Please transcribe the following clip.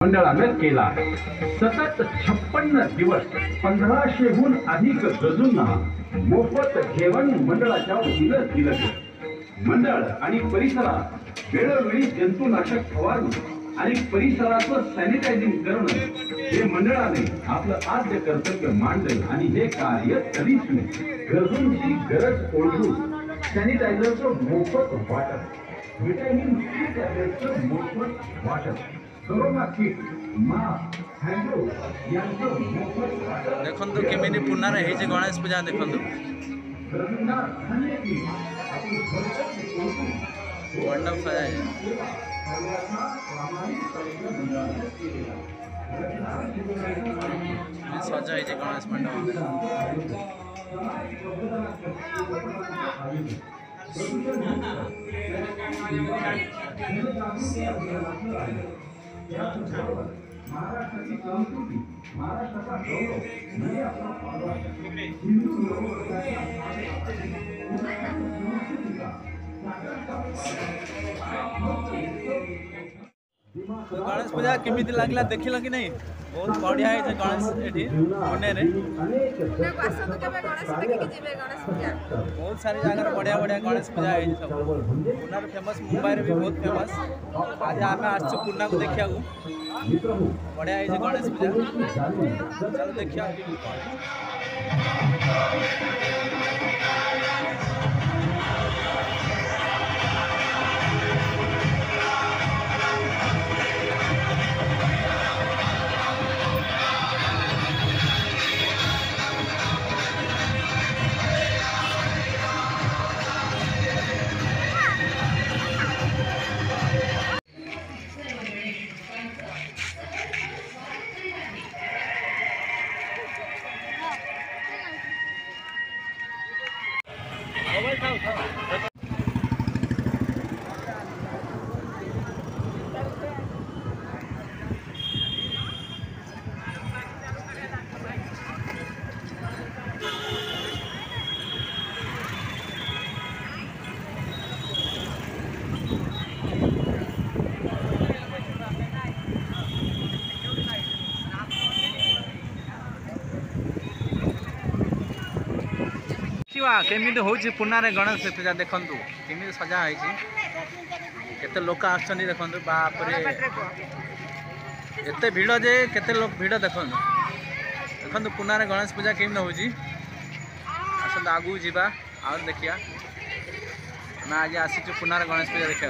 मंडळानं केला आहे। सतत 56 दिवस 1500हून अधिक गजूंना मोफत जेवण मंडळाच्या वतीनं दिलं गेलं। मंडळ आणि परिसरात वेळोवेळी जंतुनाशक फवारणी आणि परिसराचं सॅनिटायझिंग करणं हे मंडळाने आपलं आद्य कर्तव्य मानलं आणि हे कार्य कधीच नाही। गरजूंची गरज ओळखून सॅनिटायझरचं मोफत वाटप, विटामिन सी टॅब्लेटचं मोफत वाटप, corona kit, mask, hand gloves यांचं मोफत वाटप। देखंतु केमिति पुनः हे जे गणेश पूजा देखंतु मंडप सजाए सजा है गणेश मंडप महाराष्ट्राची संस्कृती, महाराष्ट्राचा गौरव म्हणजे आपला महाराष्ट्र हिंदू गणेश पूजा केमिति लागला देखिल कि नहीं? बहुत बढ़िया है गणेश एठी पुणे रे बहुत सारी जगह बढ़िया बढ़िया गणेश पूजा है। सब पुणे फेमस, मुंबई भी बहुत फेमस। आज आम आसु पुणे को देखा बढ़िया है गणेश पूजा। चलो देखिए केमिति होची पुणे गणेश पूजा देखंतु केमिति सजा होईची केते लोक आछन देखंतु बाप रे एते भीड़ जे केते लोक भीड़ देखंतु देखंतु पुणे गणेश पूजा केमिति होची आसंत आगु जीवा और देखिया मैं आज आसी पुणे गणेश पूजा देखा।